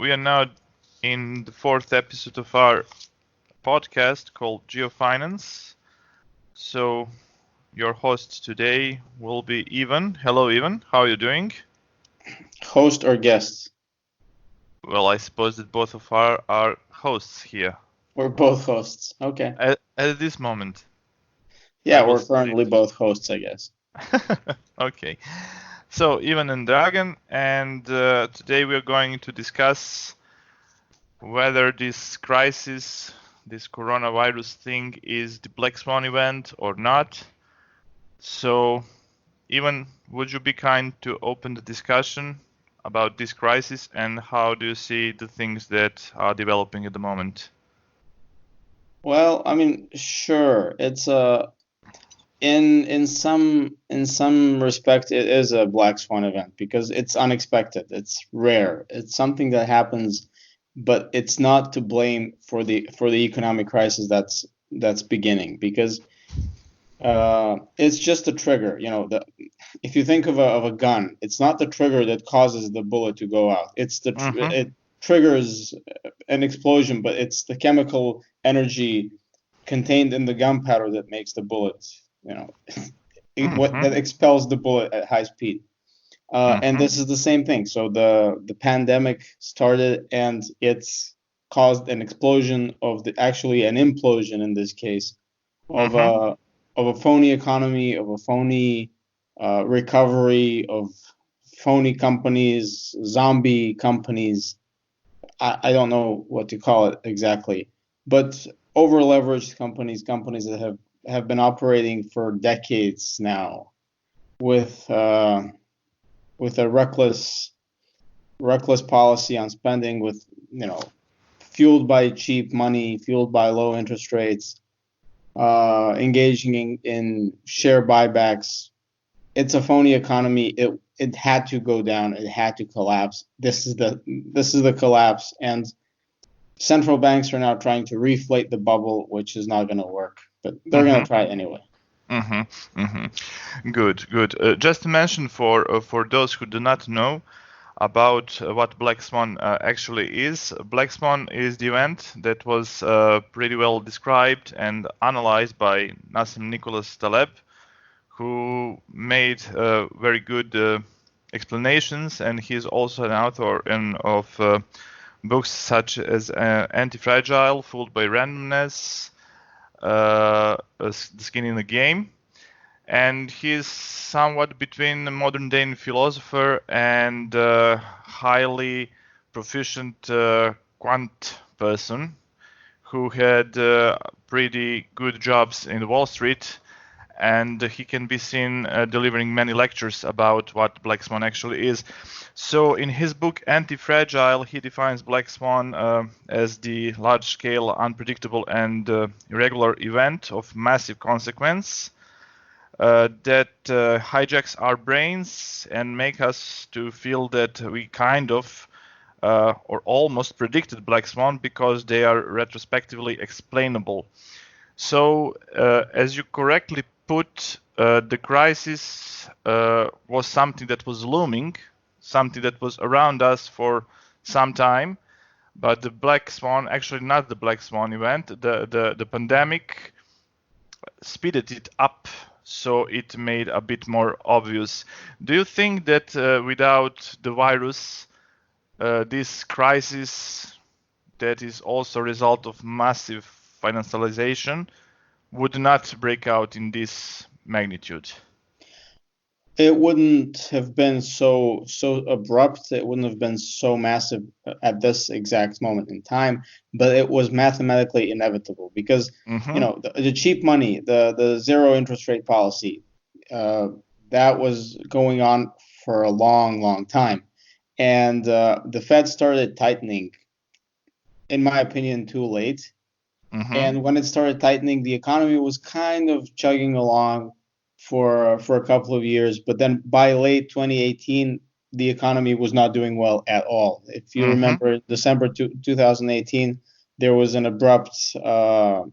we are now in the fourth episode of our podcast called Geofinance. So, your host today will be Ivan. Hello, Ivan. How are you doing? Host or guest? Well, I suppose that both of our are hosts here. We're both hosts. Okay. At this moment. Yeah, we're currently both hosts, I guess. Okay. So, Ivan and Dragan, and today we are going to discuss whether this crisis, this coronavirus thing, is the Black Swan event or not. So, Ivan, would you be kind to open the discussion about this crisis and how do you see the things that are developing at the moment? Well, I mean, sure. It's in some respect it is a black swan event because it's unexpected. It's rare. It's something that happens, but it's not to blame for the economic crisis that's beginning because it's just a trigger. If you think of a gun, it's not the trigger that causes the bullet to go out. It's it triggers an explosion, but it's the chemical energy contained in the gunpowder that makes the bullet, that expels the bullet at high speed. And this is the same thing. So the pandemic started, and it's caused an explosion actually an implosion in this case, of a phony economy, of a phony recovery, of phony companies, zombie companies. I don't know what to call it exactly, but over leveraged companies that have been operating for decades now with a reckless policy on spending, with fueled by cheap money, fueled by low interest rates, engaging in share buybacks. It's a phony economy. It had to go down. It had to collapse. This is the collapse, and central banks are now trying to reflate the bubble, which is not going to work. But they're going to try it anyway. Good. Just to mention for those who do not know about what Black Swan actually is. Black Swan is the event that was pretty well described and analyzed by Nassim Nicholas Taleb, who made very good explanations, and he's also an author of books such as Anti-Fragile, Fooled by Randomness, The Skin in the Game. And he's somewhat between a modern-day philosopher and highly proficient quant person who had pretty good jobs in Wall Street, and he can be seen delivering many lectures about what Black Swan actually is. So in his book Anti-Fragile, he defines Black Swan as the large-scale, unpredictable and irregular event of massive consequence that hijacks our brains and make us to feel that we kind of or almost predicted Black Swan because they are retrospectively explainable. So, as you correctly put, the crisis was something that was looming, something that was around us for some time, but the Black Swan, actually not the Black Swan event, the pandemic speeded it up, so it made a bit more obvious. Do you think that without the virus, this crisis that is also a result of massive financialization would not break out in this magnitude? It wouldn't have been so abrupt. It wouldn't have been so massive at this exact moment in time, but it was mathematically inevitable because the cheap money, the zero interest rate policy, that was going on for a long time, and the Fed started tightening, in my opinion, too late. And when it started tightening, the economy was kind of chugging along for a couple of years, but then by late 2018, the economy was not doing well at all. If you remember, December 2018, there was an abrupt, the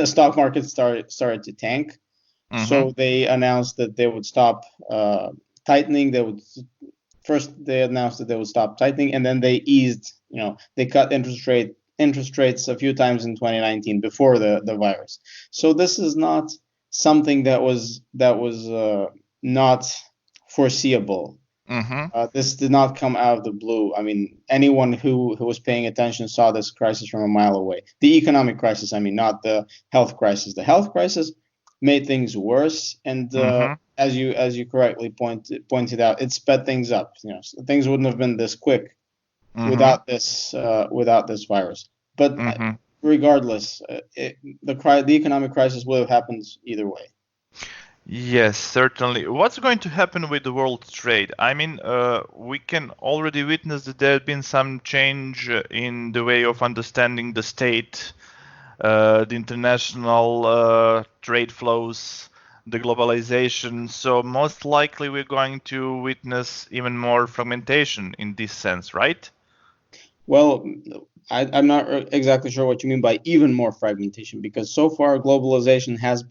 stock market started to tank. So they announced that they would stop tightening. They would first they announced that they would stop tightening, and then they eased. They cut interest rates a few times in 2019 before the virus. So this is not something that was not foreseeable. This did not come out of the blue. I mean, anyone who was paying attention saw this crisis from a mile away. The economic crisis, I mean, not the health crisis. The health crisis made things worse, and as you correctly pointed out, it sped things up. Things wouldn't have been this quick without this virus. But regardless, the economic crisis would have happened either way. Yes, certainly. What's going to happen with the world trade? I mean, we can already witness that there has been some change in the way of understanding the state, the international trade flows, the globalization. So most likely we're going to witness even more fragmentation in this sense, right? Well, I'm not exactly sure what you mean by even more fragmentation, because so far globalization has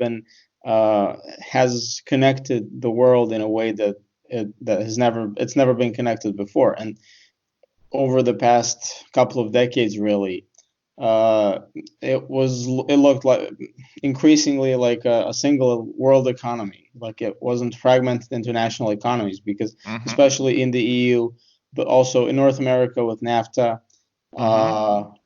connected the world in a way that it's never been connected before. And over the past couple of decades, really, it looked like increasingly like a single world economy. Like it wasn't fragmented into national economies, because especially in the EU, but also in North America with NAFTA,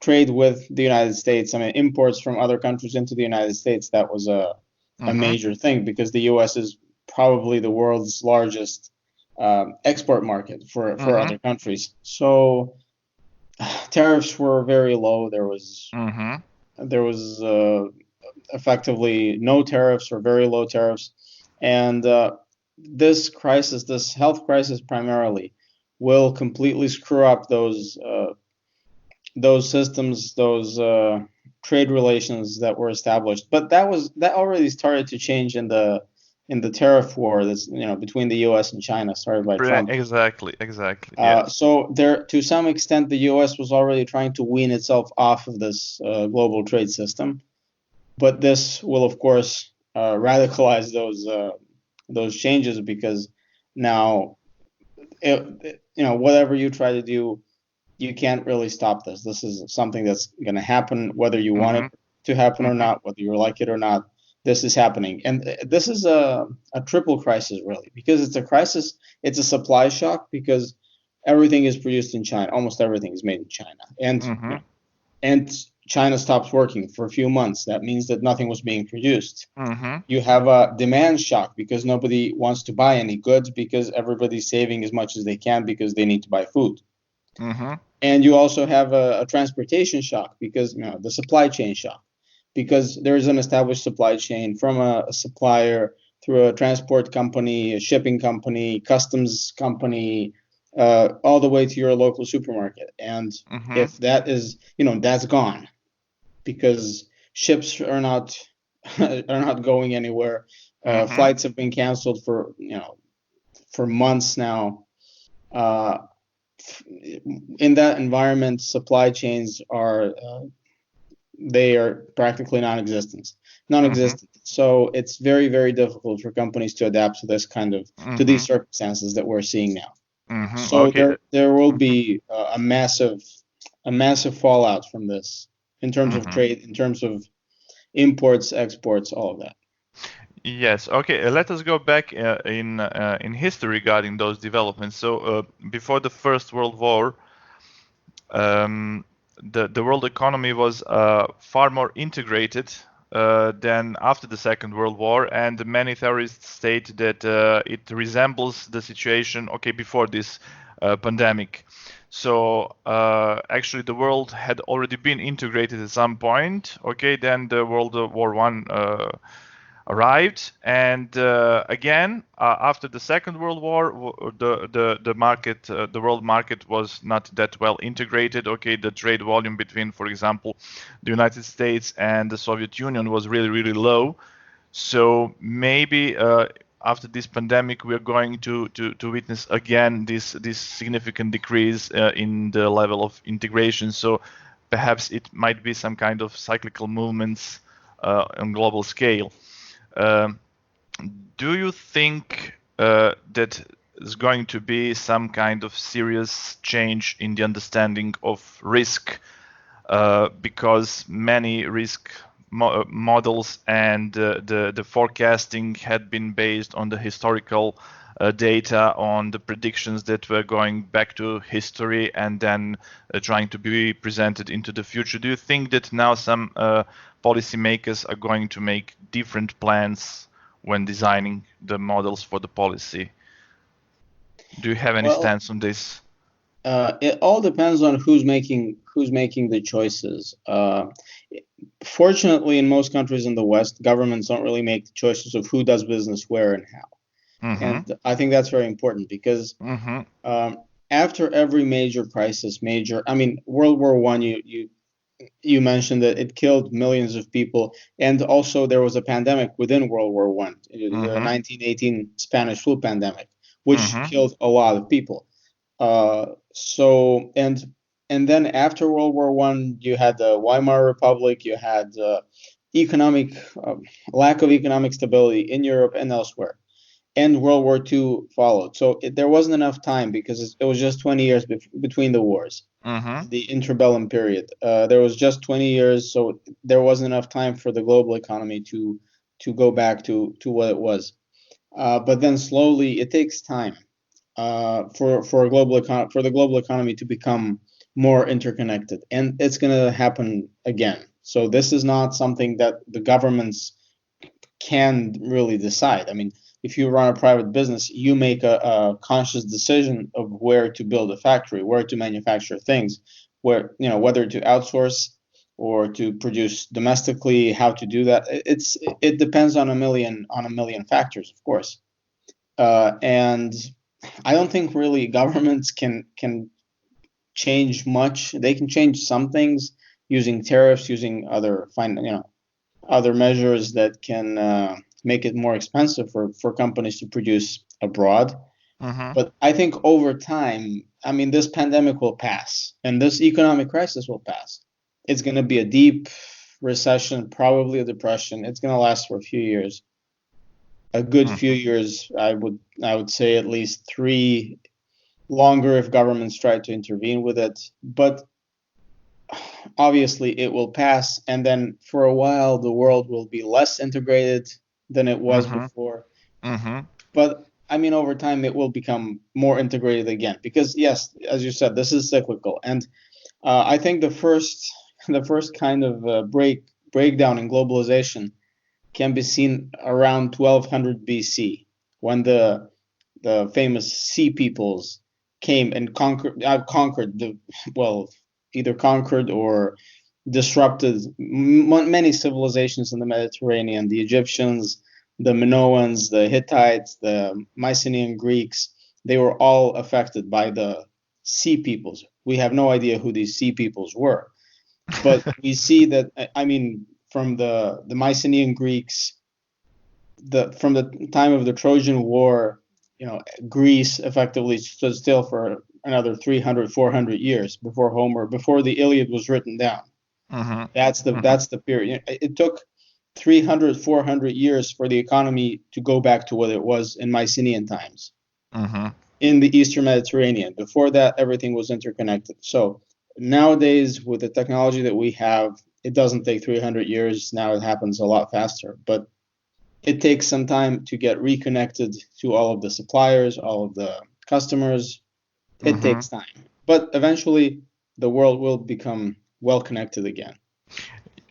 trade with the United States. I mean, imports from other countries into the United States, that was a major thing, because the U.S. is probably the world's largest export market for other countries. So tariffs were very low. There was effectively no tariffs or very low tariffs, and this health crisis primarily, will completely screw up those systems, those trade relations that were established. But that already started to change in the tariff war that's between the U.S. and China, started by Trump. Exactly. Yeah. So there, to some extent, the U.S. was already trying to wean itself off of this global trade system, but this will, of course, radicalize those changes, because now, whatever you try to do, you can't really stop this. This is something that's going to happen, whether you want it to happen or not, whether you like it or not. This is happening, and this is a triple crisis, really, because it's a crisis. It's a supply shock, because everything is produced in China. Almost everything is made in China, and China stops working for a few months. That means that nothing was being produced. You have a demand shock, because nobody wants to buy any goods, because everybody's saving as much as they can, because they need to buy food. And you also have a transportation shock, because the supply chain shock, because there is an established supply chain from a supplier through a transport company, a shipping company, customs company, all the way to your local supermarket. And if that is, that's gone, because ships are not going anywhere. Flights have been canceled for months now. In that environment, supply chains are practically non-existent. So it's very, very difficult for companies to adapt to this kind of to these circumstances that we're seeing now. So there will be a massive fallout from this, in terms of trade, in terms of imports, exports, all of that. Yes. Okay. Let us go back in history regarding those developments. So before the First World War, the world economy was far more integrated than after the Second World War, and many theorists state that it resembles the situation before this pandemic. So actually, the world had already been integrated at some point. Then the World War One arrived, and again after the Second World War, the market, the world market was not that well integrated. The trade volume between, for example, the United States and the Soviet Union was really, really low. So maybe after this pandemic, we are going to witness again this significant decrease in the level of integration. So perhaps it might be some kind of cyclical movements on global scale. Do you think that is going to be some kind of serious change in the understanding of risk, because many risk models and the forecasting had been based on the historical data, on the predictions that were going back to history and then trying to be presented into the future. Do you think that now some policymakers are going to make different plans when designing the models for the policy? Do you have any stance on this? It all depends on who's making the choices. Fortunately, in most countries in the West, governments don't really make the choices of who does business where and how. And I think that's very important because after every major crisis, World War I, you mentioned that it killed millions of people, and also there was a pandemic within World War I, the 1918 Spanish flu pandemic, which killed a lot of people. And then after World War I, you had the Weimar Republic, you had economic lack of economic stability in Europe and elsewhere, and World War II followed. So there wasn't enough time because it was just 20 years between the wars, the interbellum period. There was just 20 years, so there wasn't enough time for the global economy to go back to what it was. But then slowly, it takes time for the global economy to become more interconnected, and it's going to happen again. So this is not something that the governments can really decide. I mean, if you run a private business, you make a conscious decision of where to build a factory, where to manufacture things, whether to outsource or to produce domestically, how to do that. It depends on a million factors, of course. And I don't think really governments can change much. They can change some things using tariffs, using other measures that can make it more expensive for companies to produce abroad. But I think over time, I mean, this pandemic will pass and this economic crisis will pass. It's going to be a deep recession, probably a depression. It's going to last for a few years. A good few years, I would say at least 3, longer if governments try to intervene with it. But obviously it will pass, and then for a while the world will be less integrated than it was before. But I mean, over time it will become more integrated again, because yes, as you said, this is cyclical. And I think the first kind of breakdown in globalization can be seen around 1200 BC, when the famous sea peoples came and either conquered or disrupted many civilizations in the Mediterranean. The Egyptians, the Minoans, the Hittites, the Mycenaean Greeks, they were all affected by the sea peoples. We have no idea who these sea peoples were, but we see that, I mean, from the Mycenaean Greeks, from the time of the Trojan War, Greece effectively stood still for another 300, 400 years before the Iliad was written down. That's the period. It took 300, 400 years for the economy to go back to what it was in Mycenaean times in the Eastern Mediterranean. Before that, everything was interconnected. So nowadays, with the technology that we have, it doesn't take 300 years. Now it happens a lot faster, but it takes some time to get reconnected to all of the suppliers, all of the customers. It takes time, but eventually the world will become well connected again.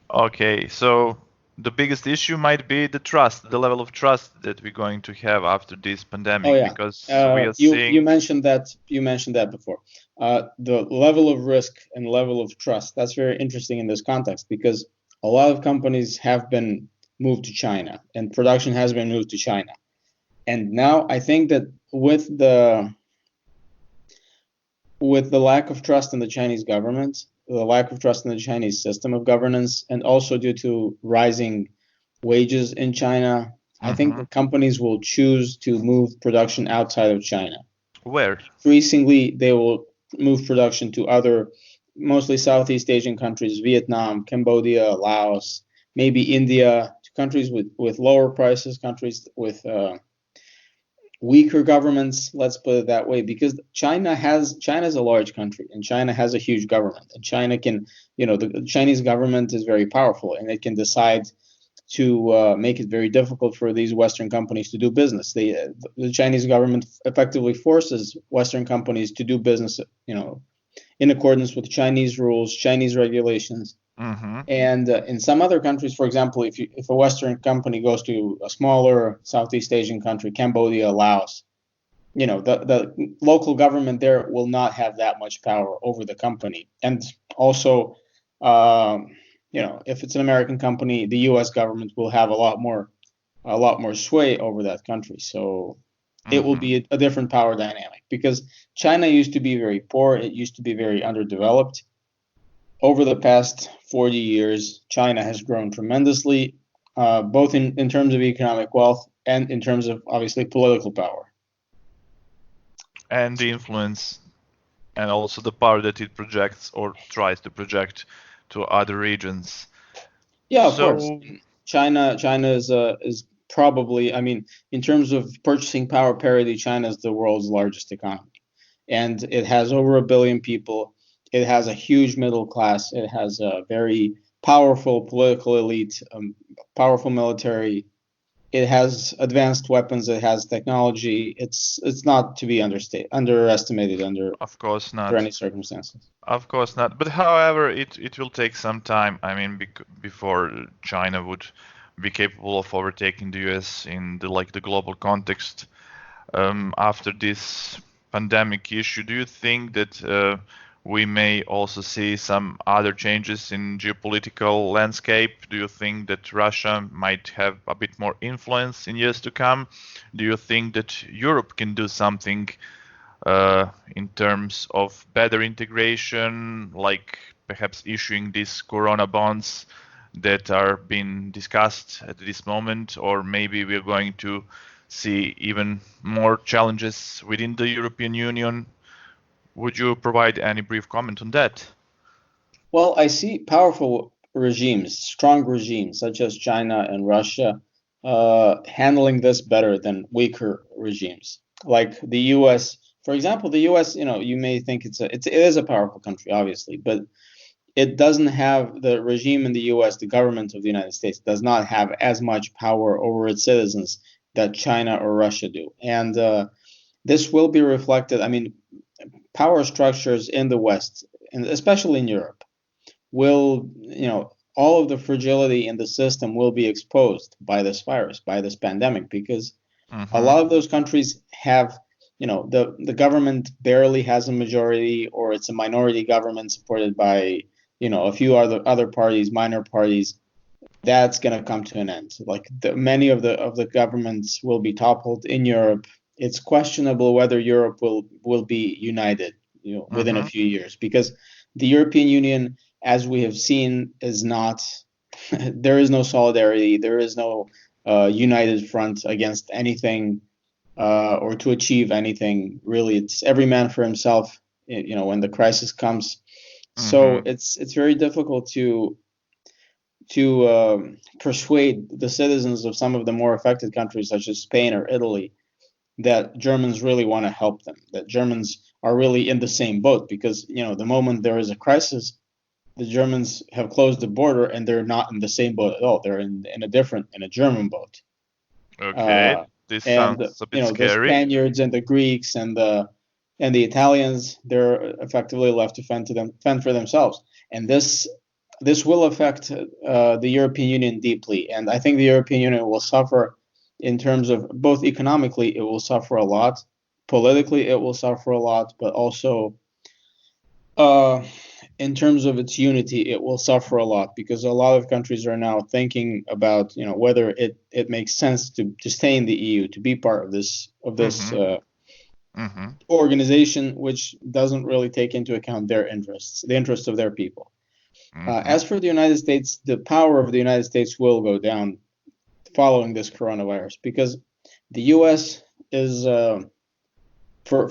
Okay, so the biggest issue might be the trust, the level of trust that we're going to have after this pandemic. Oh yeah, because we are seeing. You mentioned that before. The level of risk and level of trust. That's very interesting in this context, because a lot of companies have been moved to China, and production has been moved to China. And now I think that with the lack of trust in the Chinese government, the lack of trust in the Chinese system of governance, and also due to rising wages in China, I think the companies will choose to move production outside of China. Where? Increasingly, they will move production to other, mostly Southeast Asian countries, Vietnam, Cambodia, Laos, maybe India, to countries with lower prices, countries with weaker governments, let's put it that way, because China's a large country, and China has a huge government, and China can, the Chinese government is very powerful, and it can decide to make it very difficult for these Western companies to do business. The Chinese government effectively forces Western companies to do business, in accordance with Chinese rules, Chinese regulations. Mm-hmm. And in some other countries, for example, if a Western company goes to a smaller Southeast Asian country, Cambodia, Laos, the local government there will not have that much power over the company. And also, if it's an American company, the U.S. government will have a lot more sway over that country. So it will be a different power dynamic, because China used to be very poor. It used to be very underdeveloped. Over the past 40 years, China has grown tremendously, both in terms of economic wealth and in terms of, obviously, political power. And the influence, and also the power that it projects or tries to project to other regions. Yeah, of course. China is probably, I mean, in terms of purchasing power parity, China is the world's largest economy, and it has over 1 billion people. It has a huge middle class. It has a very powerful political elite, powerful military. It has advanced weapons. It has technology. It's not to be underestimated Of course under not. any circumstances. Of course not. But however, it will take some time. I mean, before China would be capable of overtaking the US in the global context. After this pandemic issue, do you think that we may also see some other changes in geopolitical landscape? Do you think that Russia might have a bit more influence in years to come? Do you think that Europe can do something in terms of better integration, like perhaps issuing these Corona bonds that are being discussed at this moment, or maybe we're going to see even more challenges within the European Union? Would you provide any brief comment on that? Well, I see powerful regimes, strong regimes such as China and Russia, handling this better than weaker regimes. Like the U.S., for example, the U.S. You may think it is a powerful country, obviously, but it doesn't have the regime in the U.S. The government of the United States does not have as much power over its citizens that China or Russia do, and this will be reflected. I mean, power structures in the West, and especially in Europe, will, all of the fragility in the system will be exposed by this virus, by this pandemic, because a lot of those countries have, the government barely has a majority, or it's a minority government supported by, a few other parties, minor parties. That's going to come to an end. Like many of the governments will be toppled in Europe. It's questionable whether Europe will be united, within a few years, because the European Union, as we have seen, is not. There is no solidarity. There is no united front against anything, or to achieve anything. Really, it's every man for himself. When the crisis comes, so it's very difficult to persuade the citizens of some of the more affected countries, such as Spain or Italy, that Germans really want to help them, that Germans are really in the same boat, because the moment there is a crisis, the Germans have closed the border and they're not in the same boat at all. They're in a German boat. Okay, this And sounds a bit the scary. Spaniards and the Greeks and the Italians, they're effectively left to fend for themselves. And this will affect the European Union deeply, and I think the European Union will suffer in terms of both economically. It will suffer a lot, politically it will suffer a lot, but also in terms of its unity, it will suffer a lot, because a lot of countries are now thinking about whether it makes sense to stay in the EU, to be part of this organization, which doesn't really take into account their interests, the interests of their people. As for the United States, the power of the United States will go down following this coronavirus, because the U.S. is for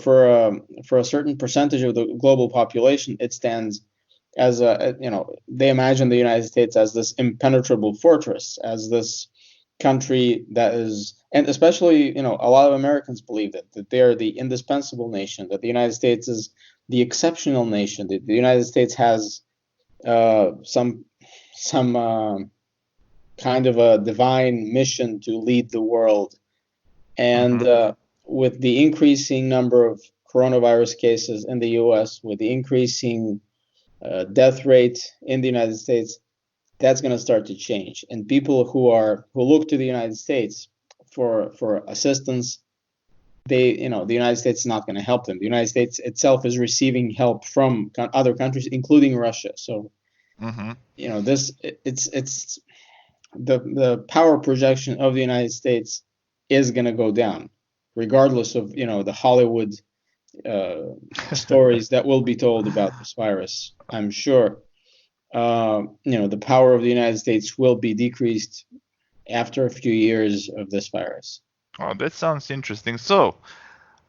a certain percentage of the global population, it stands as they imagine the United States as this impenetrable fortress, as this country that is, and especially, a lot of Americans believe that they are the indispensable nation, that the United States is the exceptional nation, that the United States has some kind of a divine mission to lead the world. And with the increasing number of coronavirus cases in the U.S., with the increasing death rate in the United States, that's going to start to change. And people who look to the United States for assistance, the United States is not going to help them. The United States itself is receiving help from other countries, including Russia. So, this it's the power projection of the United States is going to go down, regardless of the Hollywood stories that will be told about this virus. I'm sure the power of the United States will be decreased after a few years of this virus. Oh, that sounds interesting. So,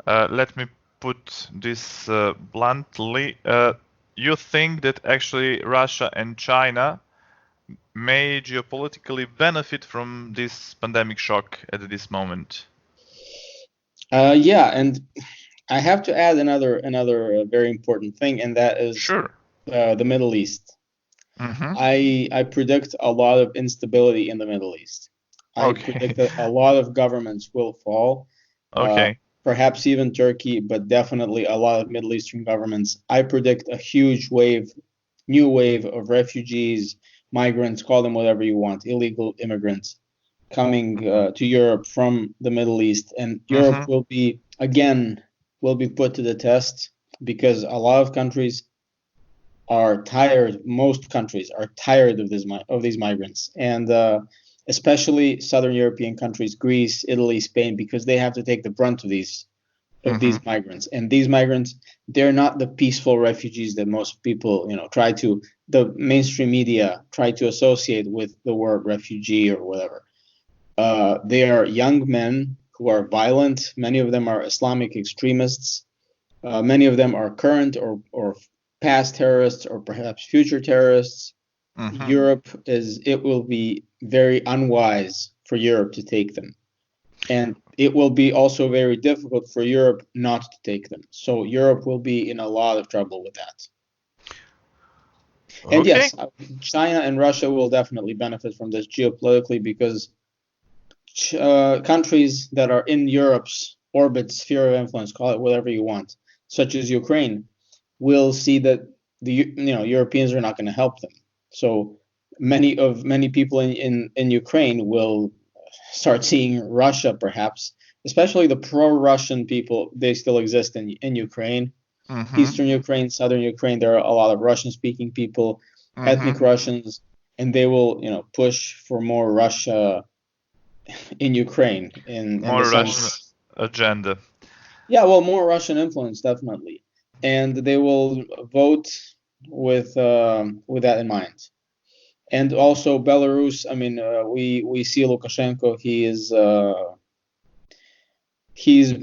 let me put this bluntly. You think that actually Russia and China may geopolitically benefit from this pandemic shock at this moment? Yeah, and I have to add another very important thing, and that is Sure. The Middle East. I predict a lot of instability in the Middle East. I predict that a lot of governments will fall. Perhaps even Turkey, but definitely a lot of Middle Eastern governments. I predict a huge new wave of refugees, migrants, call them whatever you want, illegal immigrants coming to Europe from the Middle East. And Europe will be put to the test because a lot of countries are tired. Most countries are tired of these migrants, and especially Southern European countries, Greece, Italy, Spain, because they have to take the brunt of these migrants. And these migrants, they're not the peaceful refugees that most people, the mainstream media try to associate with the word refugee or whatever. They are young men who are violent. Many of them are Islamic extremists. Many of them are current or past terrorists or perhaps future terrorists. It will be very unwise for Europe to take them. And it will be also very difficult for Europe not to take them. So Europe will be in a lot of trouble with that. And yes, China and Russia will definitely benefit from this geopolitically because countries that are in Europe's orbit, sphere of influence, call it whatever you want, such as Ukraine, will see that the Europeans are not going to help them. So many people in Ukraine will start seeing Russia, perhaps, especially the pro-Russian people. They still exist in Ukraine, Eastern Ukraine, Southern Ukraine. There are a lot of Russian-speaking people, ethnic Russians, and they will push for more Russia in Ukraine in more Russian agenda. Yeah, well, more Russian influence, definitely, and they will vote with that in mind. And also Belarus. I mean, we see Lukashenko. He's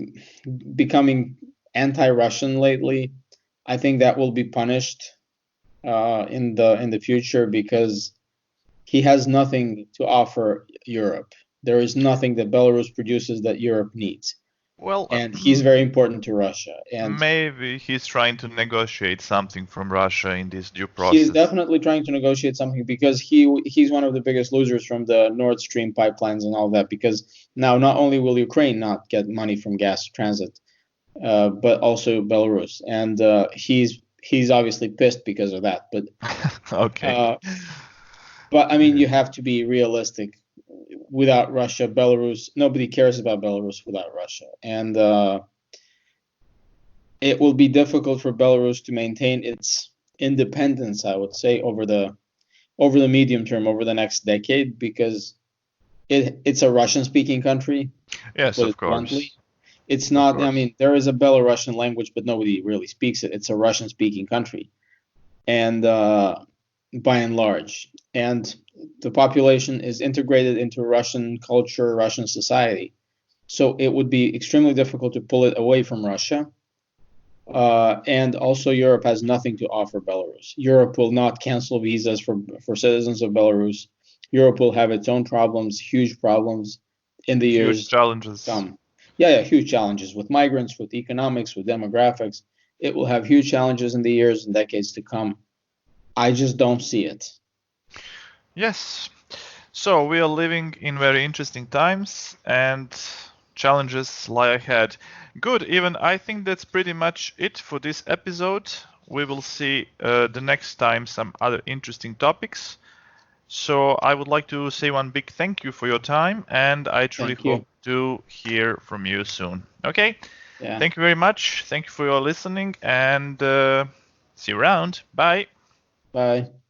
becoming anti-Russian lately. I think that will be punished in the future because he has nothing to offer Europe. There is nothing that Belarus produces that Europe needs. Well, and he's very important to Russia. And maybe he's trying to negotiate something from Russia in this due process. He's definitely trying to negotiate something because he's one of the biggest losers from the Nord Stream pipelines and all that. Because now not only will Ukraine not get money from gas transit, but also Belarus, and he's obviously pissed because of that. But okay. But I mean, you have to be realistic. Without Russia, Belarus, nobody cares about Belarus without Russia. And it will be difficult for Belarus to maintain its independence, I would say, over the medium term, over the next decade, because it's a Russian-speaking country. Yes, of course. Bluntly. It's not, I mean, there is a Belarusian language, but nobody really speaks it. It's a Russian-speaking country. And by and large. And the population is integrated into Russian culture, Russian society. So it would be extremely difficult to pull it away from Russia. And also Europe has nothing to offer Belarus. Europe will not cancel visas for citizens of Belarus. Europe will have its own problems, huge problems in the Huge years challenges. to come. Yeah, huge challenges with migrants, with economics, with demographics. It will have huge challenges in the years and decades to come. I just don't see it. Yes. So we are living in very interesting times and challenges lie ahead. Good, even I think that's pretty much it for this episode. We will see the next time some other interesting topics. So I would like to say one big thank you for your time, and I truly Thank you. hope to hear from you soon. Okay? Yeah. Thank you very much. Thank you for your listening, and see you around. Bye. Bye.